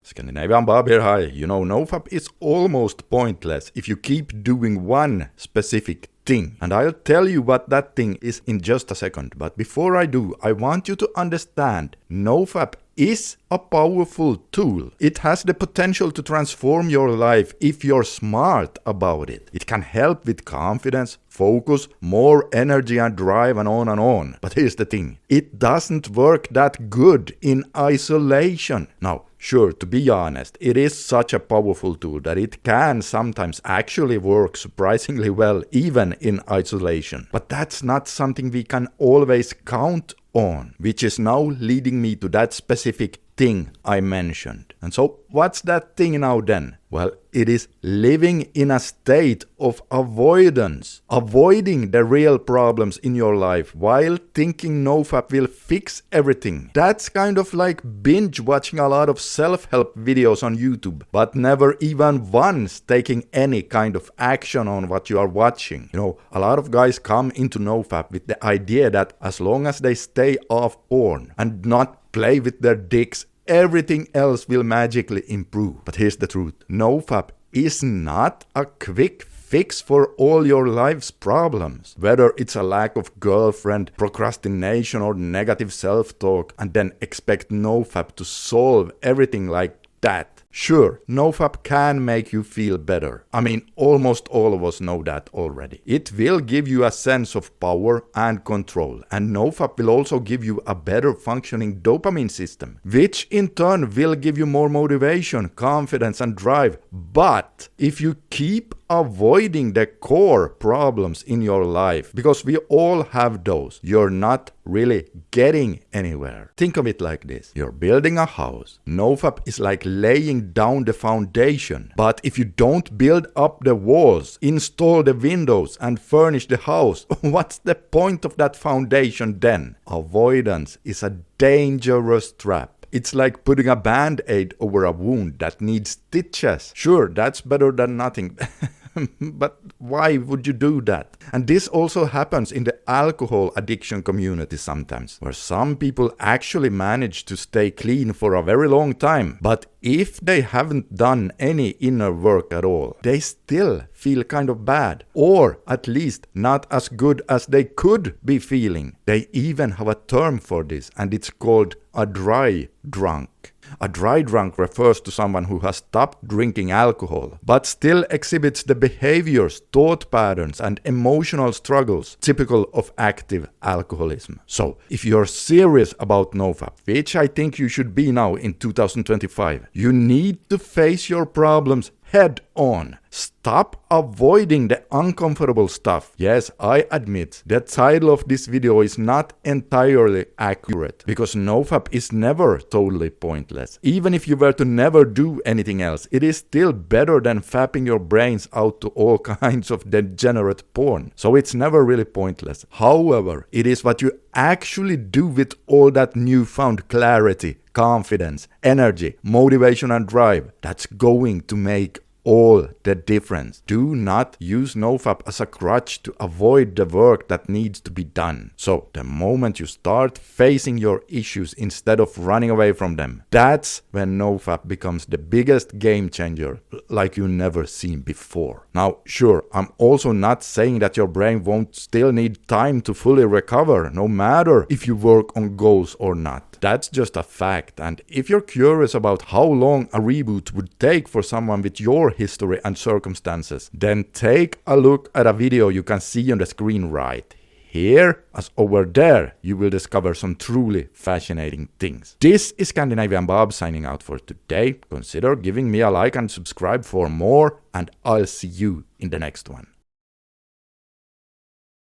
Scandinavian Bob here, hi. You know, NoFap is almost pointless if you keep doing one specific thing. And I'll tell you what that thing is in just a second. But before I do, I want you to understand NoFap is a powerful tool. It has the potential to transform your life if you're smart about it. It can help with confidence, focus, more energy and drive and on and on. But here's the thing. It doesn't work that good in isolation. Now, sure, to be honest, it is such a powerful tool that it can sometimes actually work surprisingly well even in isolation. But that's not something we can always count on, which is now leading me to that specific thing I mentioned. And so, what's that thing now then? Well, it is living in a state of avoidance, avoiding the real problems in your life while thinking NoFap will fix everything. That's kind of like binge watching a lot of self-help videos on YouTube, but never even once taking any kind of action on what you are watching. You know, a lot of guys come into NoFap with the idea that as long as they stay off porn and not play with their dicks, everything else will magically improve. But here's the truth. NoFap is not a quick fix for all your life's problems. Whether it's a lack of girlfriend, procrastination, or negative self-talk, and then expect NoFap to solve everything like that. Sure, NoFap can make you feel better. I mean, almost all of us know that already. It will give you a sense of power and control. And NoFap will also give you a better functioning dopamine system, which in turn will give you more motivation, confidence, and drive. But if you keep avoiding the core problems in your life, because we all have those, you're not really getting anywhere. Think of it like this. You're building a house. NoFap is like laying down the foundation. But if you don't build up the walls, install the windows, and furnish the house, what's the point of that foundation then? Avoidance is a dangerous trap. It's like putting a band-aid over a wound that needs stitches. Sure, that's better than nothing. But why would you do that? And this also happens in the alcohol addiction community sometimes, where some people actually manage to stay clean for a very long time. But if they haven't done any inner work at all, they still feel kind of bad, or at least not as good as they could be feeling. They even have a term for this, and it's called a dry drunk. A dry drunk refers to someone who has stopped drinking alcohol, but still exhibits the behaviors, thought patterns, and emotional struggles typical of active alcoholism. So, if you're serious about NoFap, which I think you should be now in 2025, you need to face your problems head on. Stop avoiding the uncomfortable stuff. Yes, I admit the title of this video is not entirely accurate, because NoFap is never totally pointless. Even if you were to never do anything else, it is still better than fapping your brains out to all kinds of degenerate porn. So it's never really pointless. However, it is what you actually do with all that newfound clarity, confidence, energy, motivation, and drive that's going to make all the difference. Do not use NoFap as a crutch to avoid the work that needs to be done. So the moment you start facing your issues instead of running away from them, that's when NoFap becomes the biggest game changer like you never seen before. Now, sure, I'm also not saying that your brain won't still need time to fully recover, no matter if you work on goals or not. That's just a fact. And if you're curious about how long a reboot would take for someone with your history and circumstances, then take a look at a video you can see on the screen right here, as over there you will discover some truly fascinating things. This is Scandinavian Bob signing out for today. Consider giving me a like and subscribe for more, and I'll see you in the next one.